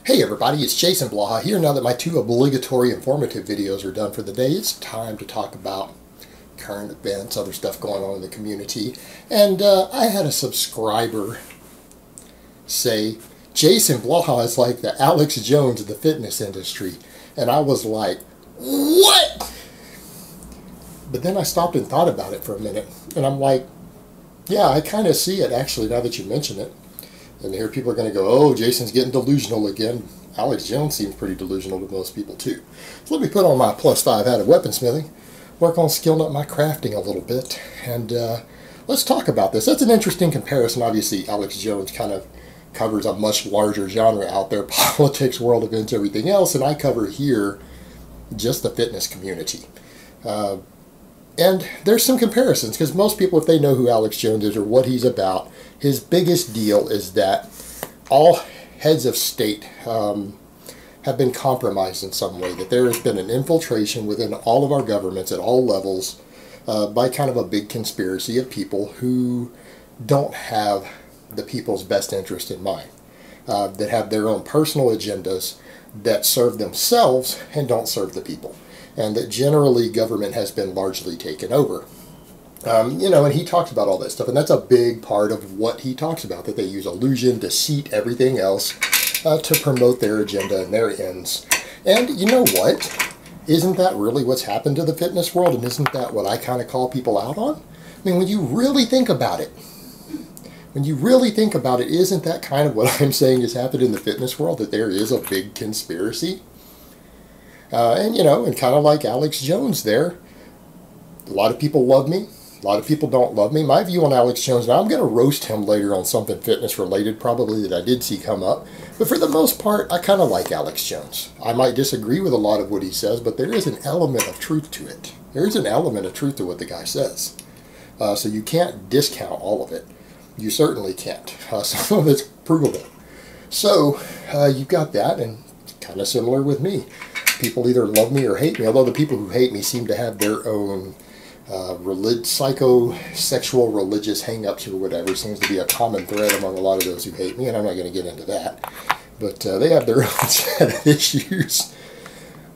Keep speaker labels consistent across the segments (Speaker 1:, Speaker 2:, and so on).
Speaker 1: Hey everybody, it's Jason Blaha here. Now that my two obligatory informative videos are done for the day, it's time to talk about current events, other stuff going on in the community. And I had a subscriber say, Jason Blaha is like the Alex Jones of the fitness industry. And I was like, what? But then I stopped and thought about it for a minute. And I'm like, yeah, I kind of see it actually now that you mention it. And here people are going to go, oh, Jason's getting delusional again. Alex Jones seems pretty delusional to most people too. So let me put on my +5 hat of weaponsmithing, work on skilling up my crafting a little bit, and let's talk about this. That's an interesting comparison. Obviously, Alex Jones kind of covers a much larger genre out there, politics, world events, everything else, and I cover here just the fitness community. And there's some comparisons, because most people, if they know who Alex Jones is or what he's about, his biggest deal is that all heads of state have been compromised in some way, that there has been an infiltration within all of our governments at all levels by kind of a big conspiracy of people who don't have the people's best interest in mind, that have their own personal agendas that serve themselves and don't serve the people. And that generally government has been largely taken over. And he talks about all that stuff, and that's a big part of what he talks about, that they use illusion, deceit, everything else to promote their agenda and their ends. And you know what? Isn't that really what's happened to the fitness world, and isn't that what I kind of call people out on? I mean, when you really think about it, isn't that kind of what I'm saying has happened in the fitness world, that there is a big conspiracy? And kind of like Alex Jones there, a lot of people love me, a lot of people don't love me. My view on Alex Jones, now I'm going to roast him later on something fitness related probably that I did see come up, but for the most part, I kind of like Alex Jones. I might disagree with a lot of what he says, but there is an element of truth to it. There is an element of truth to what the guy says. So you can't discount all of it. You certainly can't. Some of it's provable. So you've got that, and kind of similar with me. People either love me or hate me, although the people who hate me seem to have their own psychosexual religious hang-ups or whatever. Seems to be a common thread among a lot of those who hate me, and I'm not going to get into that. But they have their own set of issues.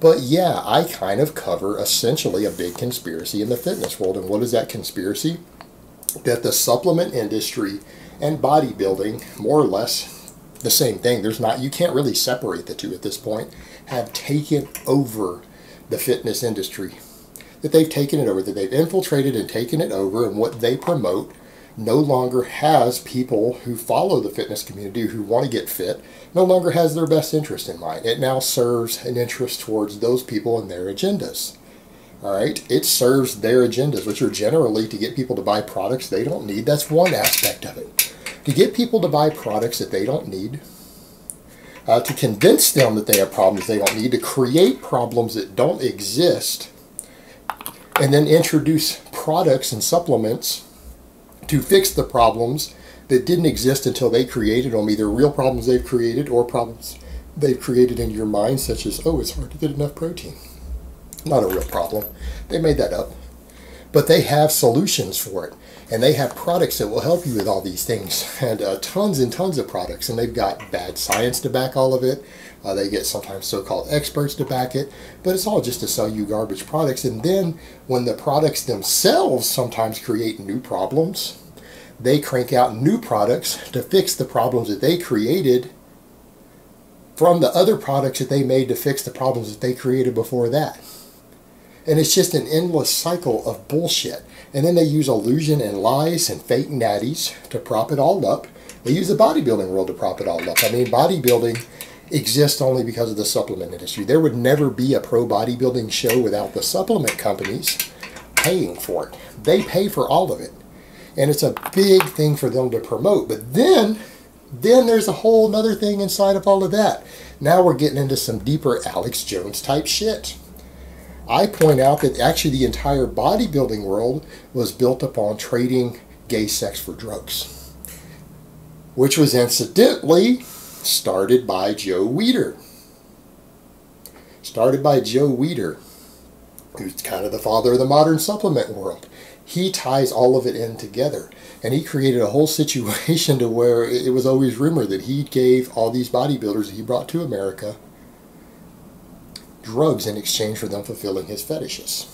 Speaker 1: But yeah, I kind of cover essentially a big conspiracy in the fitness world. And what is that conspiracy? That the supplement industry and bodybuilding, more or less the same thing. You can't really separate the two at this point, have taken over the fitness industry. That they've taken it over, that they've infiltrated and taken it over, and what they promote no longer has people who follow the fitness community who want to get fit, no longer has their best interest in mind. It now serves an interest towards those people and their agendas. All right, it serves their agendas, which are generally to get people to buy products they don't need. That's one aspect of it. To get people to buy products that they don't need, to convince them that they have problems they don't need, to create problems that don't exist, and then introduce products and supplements to fix the problems that didn't exist until they created them, either real problems they've created or problems they've created in your mind, such as, oh, it's hard to get enough protein. Not a real problem. They made that up. But they have solutions for it. And they have products that will help you with all these things. And tons and tons of products. And they've got bad science to back all of it. They get sometimes so-called experts to back it. But it's all just to sell you garbage products. And then when the products themselves sometimes create new problems, they crank out new products to fix the problems that they created from the other products that they made to fix the problems that they created before that. And it's just an endless cycle of bullshit. And then they use illusion and lies and fake natties to prop it all up. They use the bodybuilding world to prop it all up. I mean, bodybuilding exists only because of the supplement industry. There would never be a pro bodybuilding show without the supplement companies paying for it. They pay for all of it. And it's a big thing for them to promote. But then there's a whole other thing inside of all of that. Now we're getting into some deeper Alex Jones type shit. I point out that actually the entire bodybuilding world was built upon trading gay sex for drugs, which was incidentally started by Joe Weider. Who's kind of the father of the modern supplement world. He ties all of it in together. And he created a whole situation to where it was always rumored that he gave all these bodybuilders that he brought to America drugs in exchange for them fulfilling his fetishes.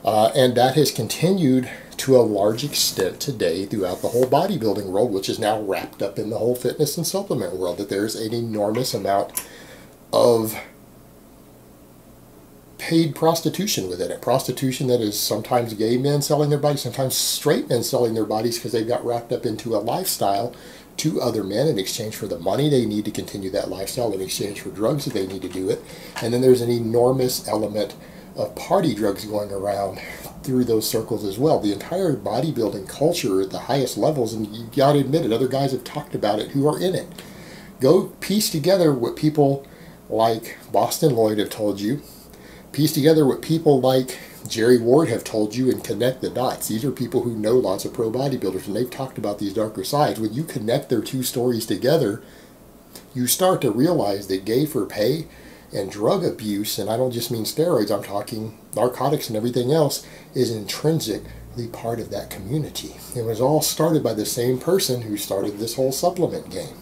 Speaker 1: And that has continued to a large extent today throughout the whole bodybuilding world, which is now wrapped up in the whole fitness and supplement world, that there's an enormous amount of paid prostitution within it. Prostitution that is sometimes gay men selling their bodies, sometimes straight men selling their bodies because they've got wrapped up into a lifestyle to other men in exchange for the money they need to continue that lifestyle, in exchange for drugs that they need to do it. And then there's an enormous element of party drugs going around through those circles as well. The entire bodybuilding culture at the highest levels, and you got to admit it, other guys have talked about it who are in it. Go piece together what people like Boston Lloyd have told you. Piece together what people like Jerry Ward have told you and connect the dots. These are people who know lots of pro bodybuilders, and they've talked about these darker sides. When you connect their two stories together, you start to realize that gay for pay and drug abuse, and I don't just mean steroids, I'm talking narcotics and everything else, is intrinsically part of that community. It was all started by the same person who started this whole supplement game.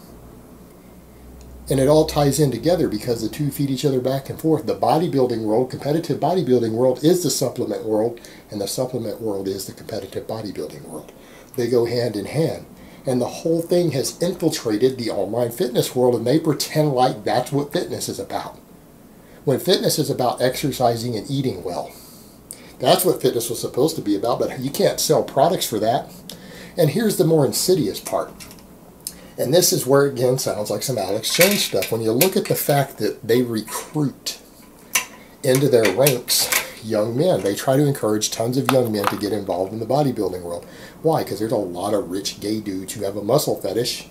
Speaker 1: And it all ties in together because the two feed each other back and forth. The bodybuilding world, competitive bodybuilding world, is the supplement world, and the supplement world is the competitive bodybuilding world. They go hand in hand. And the whole thing has infiltrated the online fitness world, and they pretend like that's what fitness is about. When fitness is about exercising and eating well. That's what fitness was supposed to be about, but you can't sell products for that. And here's the more insidious part. And this is where, again, sounds like some Alex Jones stuff. When you look at the fact that they recruit into their ranks young men, they try to encourage tons of young men to get involved in the bodybuilding world. Why? Because there's a lot of rich gay dudes who have a muscle fetish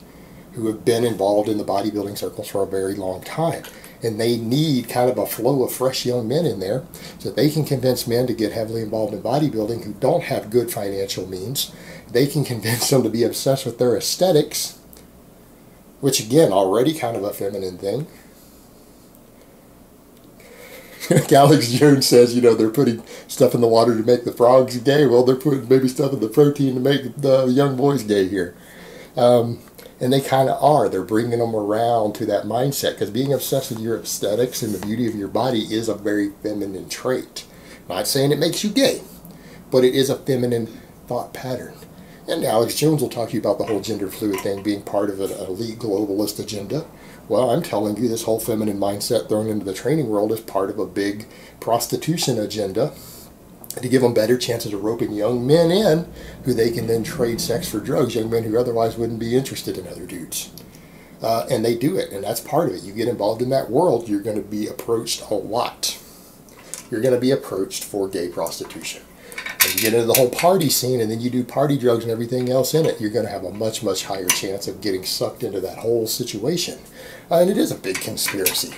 Speaker 1: who have been involved in the bodybuilding circles for a very long time. And they need kind of a flow of fresh young men in there so that they can convince men to get heavily involved in bodybuilding who don't have good financial means. They can convince them to be obsessed with their aesthetics, which again, already kind of a feminine thing. Alex Jones says, you know, they're putting stuff in the water to make the frogs gay. Well, they're putting maybe stuff in the protein to make the young boys gay here. And they kind of are. They're bringing them around to that mindset, because being obsessed with your aesthetics and the beauty of your body is a very feminine trait. Not saying it makes you gay, but it is a feminine thought pattern. And Alex Jones will talk to you about the whole gender fluid thing being part of an elite globalist agenda. Well, I'm telling you, this whole feminine mindset thrown into the training world is part of a big prostitution agenda to give them better chances of roping young men in who they can then trade sex for drugs, young men who otherwise wouldn't be interested in other dudes. And they do it, and that's part of it. You get involved in that world, you're going to be approached a lot. You're going to be approached for gay prostitution. When you get into the whole party scene and then you do party drugs and everything else in it, you're going to have a much, much higher chance of getting sucked into that whole situation. And it is a big conspiracy.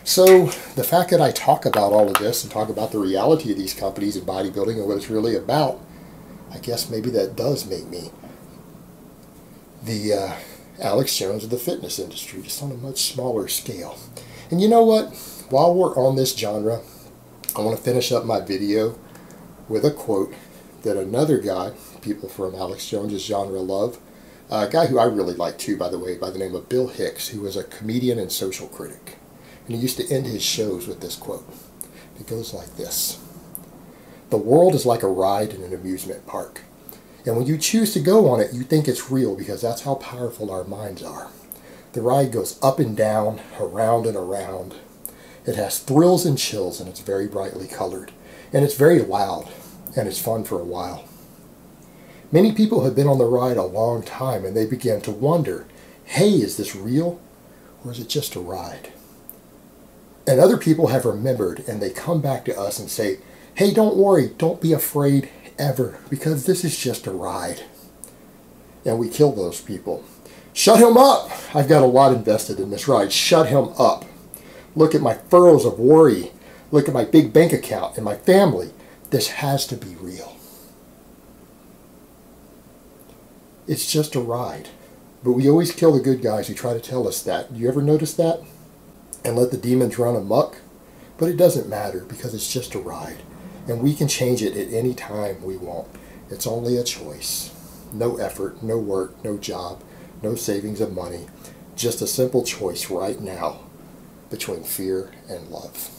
Speaker 1: So the fact that I talk about all of this and talk about the reality of these companies and bodybuilding and what it's really about, I guess maybe that does make me the Alex Jones of the fitness industry, just on a much smaller scale. And you know what? While we're on this genre, I want to finish up my video with a quote that another guy, people from Alex Jones' genre love, a guy who I really like too, by the way, by the name of Bill Hicks, who was a comedian and social critic. And he used to end his shows with this quote. It goes like this: "The world is like a ride in an amusement park. And when you choose to go on it, you think it's real because that's how powerful our minds are. The ride goes up and down, around and around. It has thrills and chills, and it's very brightly colored. And it's very loud, and it's fun for a while. Many people have been on the ride a long time, and they begin to wonder, hey, is this real, or is it just a ride? And other people have remembered, and they come back to us and say, hey, don't worry, don't be afraid ever, because this is just a ride." And we kill those people. Shut him up! I've got a lot invested in this ride. Shut him up. Look at my furrows of worry. Look at my big bank account and my family. This has to be real. It's just a ride. But we always kill the good guys who try to tell us that. You ever notice that? And let the demons run amok? But it doesn't matter because it's just a ride. And we can change it at any time we want. It's only a choice. No effort, no work, no job, no savings of money. Just a simple choice right now between fear and love.